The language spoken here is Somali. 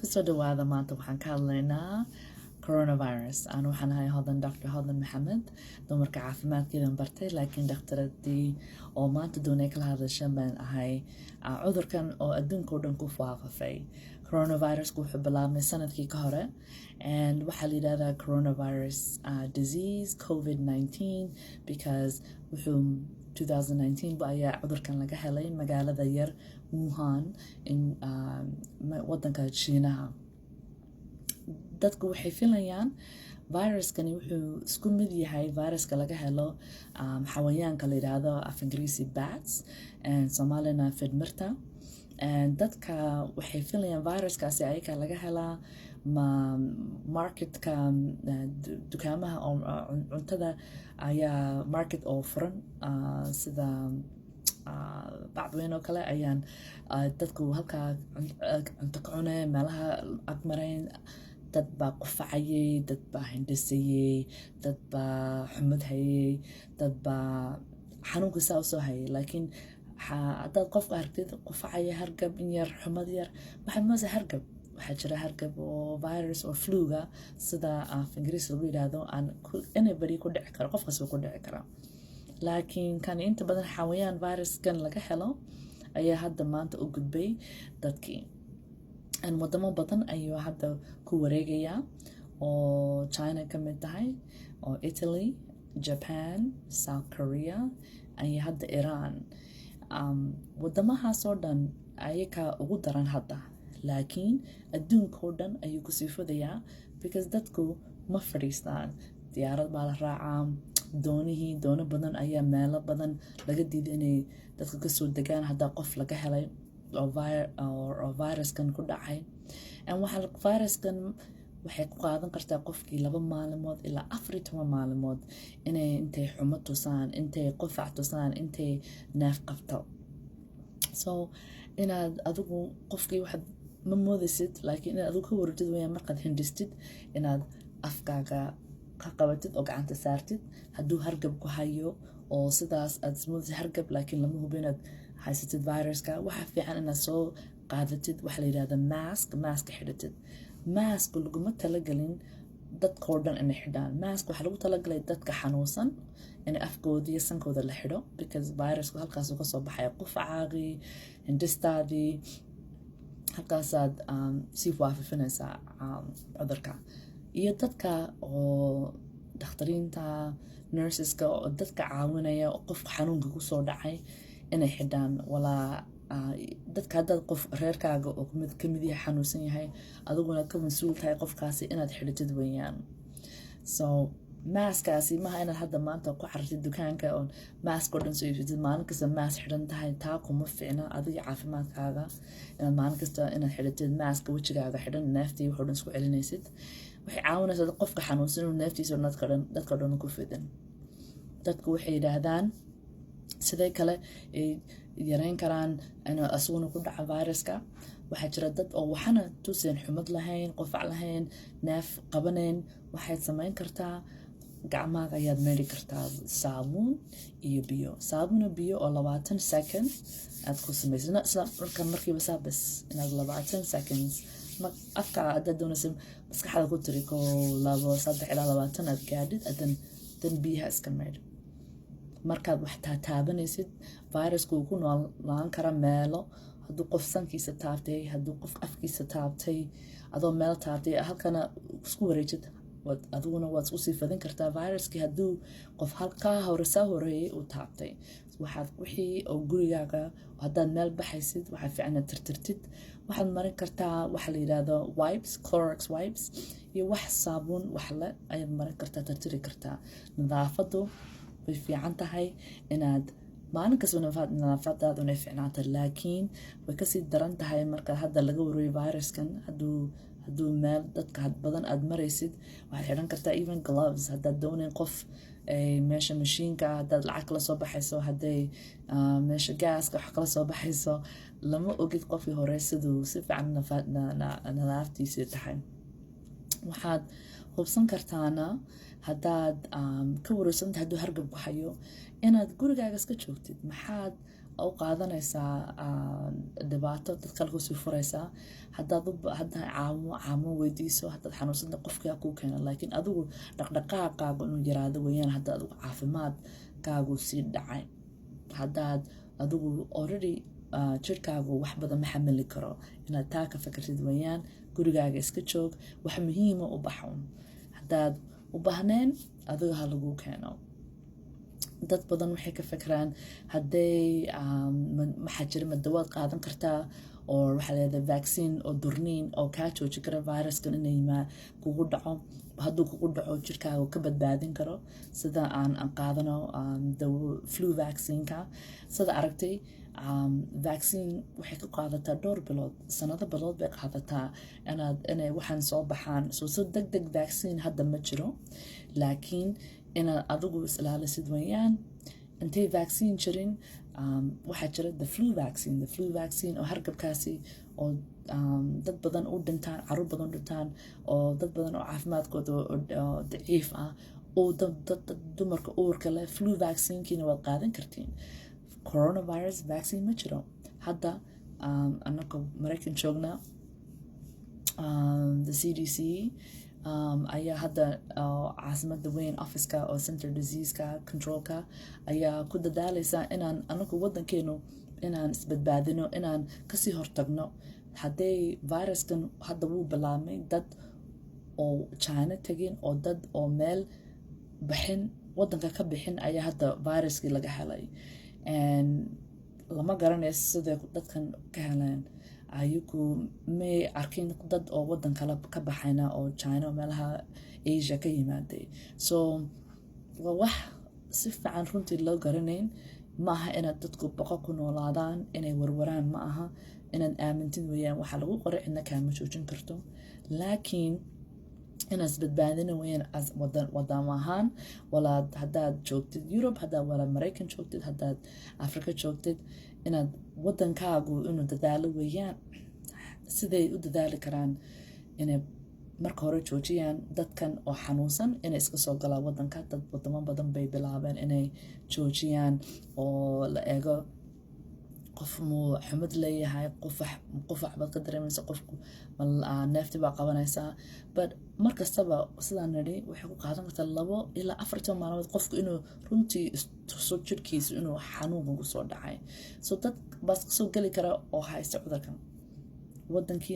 kusoo dhawaada maanta waxaan ka hadlaynaa coronavirus. Aan waxaan ahay Dr. Hodan Maxamed, dumarka caafimaadkeedan bartay, laakiin dhakhtaradii oo maanta doonay kala hadashan baan ahay cudurkan oo adduunka oo dhan ku faafay. Coronavirus wuxuu bilaabmay sanadkii ka hore, and waxaa la yidhahdaa coronavirus disease COVID-19 because wuxuu 2019 ayaa cudurkan laga helay magaalada yar Wuhan in wadanka Shiinaha. Dadku waxay filayaan viruskani wuxuu isku mid yahay viruska laga helo xawayaanka la yidhaahdo af Ingiriisi bats and Soomaalina fidmirta. And dadka waxay filayaan viruskaasi ayaga laga helaa marketka dukaamaha oo cuntada ayaa market oo furan sida bacdweyn oo kale ayaan dadku halkaa cunto ka cunay meelaha agmarayn. dad baa qufacayay, dad baa hindhisayay, dad baa xumad hayay, dad baa xanuunkiisa u soo hayay. laakiin haddaad qofka aragtid qufacaya, hargab in yar, xumad yar, waxaad moosa hargab. waxaa jira hargab oo virus oo fluga sida af Ingiriis lagu yidhaahdo aan anybody ku dhici karo, qof kasta ku dhici karaa. laakiin kan inta badan xawayaan viruskan laga helo ayaa hadda maanta u gudbay dadkii. wadamo badan ayuu hadda ku wareegayaa oo China ka mid tahay, oo Italy, Japan, South Korea, iyo hadda Iran. wadamahaas oo dhan ayaga ugu daran hadda, laakiin adduunka oo dhan ayuu kusii fodayaa because dadku ma fadhiistaan. diyaarad baa la raacaa, doono badan ayaa meelo badan laga diiday inay dadku kasoo degaan haddaa qof laga helay oo viruskan ku dhacay. viruskan waxay ku qaadan kartaa qofkii 2 maalmood ilaa 14 maalmood inay intay xumo tusaan, intay qufac tusaan, intay neef qabto. so inaad adigu qofkii waxaad ma moodaysid, laakiin inaad adigu ka wareegtid wayaan markaad hindhistid inaad afkaaga ka qabatid oo gacanta saartid. hadduu hargab ku hayo oo sidaas aad moodaysid hargab, laakiin lama hubo inaad haysatid viruska, waxaa fiican inaad soo qaadatid waxa la yidhahda mask xidhatid. mask laguma talagelin dadkoo dhan inay xidhaan. mask waxaa lagu talagalay dadka xanuunsan in afkooda iyo sankooda la xidho because virusku halkaasuu kasoo baxaya qufacaagii, hindhistaadii, halkaasaad sii waafifinaysaa cudurka. iyo dadka oo dakhtariinta, nurseska oo dadka caawinaya oo qofka xanuunka kusoo dhacay inay xidhaan. walaa dadka haddaad qof reerkaaga oo kamid yahay xanuunsan yahay, adiguna ka mas-uul tahay qofkaasi inaad xidhatid weeyaan. so maaskaasi maha inaad hadda maanta ku carartid dukaanka oo maask oo dhan soo iibsatid, maalin kasta maask xidhan tahay, taa kuma fiicna adiga caafimaadkaaga. inaad maalin kasta inaad xidhatid maaska wejigaaga xidhan, neeftii wuxuu dhan isku celinaysid. waxay caawinaysaa qofka xanuunsan inuu neeftiisa dadka dhan ku fidan. dadku waxay yidhaahdaan sidee kale ay yareyn karaan inuu asuguna ku dhaca viruska. waxaa jira dad oo waxana tuseen xumad lahayn, qufac lahayn, neef qabanayn. waxaad samayn kartaa gacmaaga ayaad meedhi kartaa saabuun iyo biyo. saabuun iyo biyo oo 20 second aad ku samaysid. isla markiiba saabas inaad 20 seconds afka haddaad doonaysa maskaxda ku tiri 1, 2, 3 ilaa 20 aad gaadhid, dan biyaha iska meedh. markaad wax taabanaysid virusku uu ku noolaan kara meelo. hadduu qof sankiisa taabtay, hadduu qof afkiisa taabtay, adoo meel taabtay halkana isku wareejid, adiguna waad isku sii fadin kartaa viruskii hadduu qof halkaa saa horeeyay uu taabtay. waxaad wixii oo gurigaaga haddaad meel baxaysid waxaa fiican inaad tirtirtid. waxaad marin kartaa waxa la yidhaahdo wipes, Clorox wipes, iyo wax saabuun waxle ayaad marin kartaa, tirtiri kartaa. nadaafadu way fiican tahay inaad maalin kasta nadaafadaada inay fiicnaata, laakiin way kasii daran tahay marka hadda laga wareeyo viruskan. hadduu meel dadka badan aad maraysid waxaad xidhan kartaa even gloves. haddaad doonayn qof meesha mashiinka haddaad lacag kala soo baxayso, hadday meesha gaaska wax kala soo baxayso, lama ogid qofkii hore siduu si fiican nadaaftiisii tahay. waxaad hubsan kartaana haddaad ka wareegsantahay hadduu hargab ku hayo inaad gurigaaga iska joogtid. maxaad u qaadanaysaa dhibaato dad kale kusii furaysaa haddaad caamo weydiiso haddaad xanuunsanta qofkaa kuu keena laakiin adigu dhaqdhaqaaqaagu inuu yaraado weeyaan hadda adigu caafimaadkaagu sii dhacay haddaad adigu already jirkaagu wax badan ma xamili karo inaad taa ka fikirtid weeyaan gurigaaga iska joog wax muhiima u baxun haddaad u baahneen adiga ha lagu keeno dad badan waxay ka fikiraan hadday maxaa jira ma dawaad qaadan kartaa oo waxaa leedahay vaccine oo durniin oo kaa jooji kara viruskan inay kugu dhaco hadduu kugu dhaco jirkaaga ka badbaadin karo sida aan qaadano flu vaccineka sida aragtay vaccine waxay ka qaadataa dhowr bilood sanado bilood bay qaadataa inay waxaan soo baxaan so deg vaccine hadda ma jiro laakiin inaad adigu is-ilaalisid weeyaan intay vaccine jirin waxaa jira the flu vaccine oo hargabkaasi oo dad badan u dhintaan caruur badan u dhintaan oo dad badan oo caafimaadkooda daciif ah oo dumarka uurka leh flu vaccinekiina waad qaadan kartiin coronavirus vaccine ma jiro hadda anaka maraykan joogna the CDC ayaa hadda caasimada weyn officeka oo center diseaseka controlka ayaa ku dadaalaysaa inaan anagu wadankeenu inaan isbadbaadino inaan kasii hortagno hadday viruskan hadda wuu bilaabmay dad oo China tagin oo dad oo meel bixin wadanka ka bixin ayaa hadda viruskii laga helay lama garanayso sida dadkan ka heleen ayagu may arkin dad oo wadan kale ka baxayna oo China oo meelaha Asia ka yimaaday so waa wax si fiican runtii loo garanayn maaha inaad dadku boqo ku noolaadaan inay warwaraan ma aha inaad aamintid weeyaan waxaa lagu qoray cidna kaama joojin karto laakiin inaad isbadbaadina weeyaan wadam ahaan walaad haddaad joogtid Europe haddaad wala Maraykan joogtid haddaad Afrika joogtid inaad wadankaagu inuu dadaalo weeyaan siday u dadaali karaan inay marka hore joojiyaan dadkan oo xanuunsan inay iska soo galaan wadanka dad wadamo badan bay bilaabeen inay joojiyaan oo la eego qof muu xumad leeyahay qufac baad ka dareemaysa qofku neefti baa qabanaysaa but markastaba sidaan nidhi waxay ku qaadan kartaa 2 ilaa 4 maalmood qofku inuu runtii soo jirkiisa inuu xanuun ugu soo dhacay so dad bas soo gali kara oo haysta cudurkan wadankii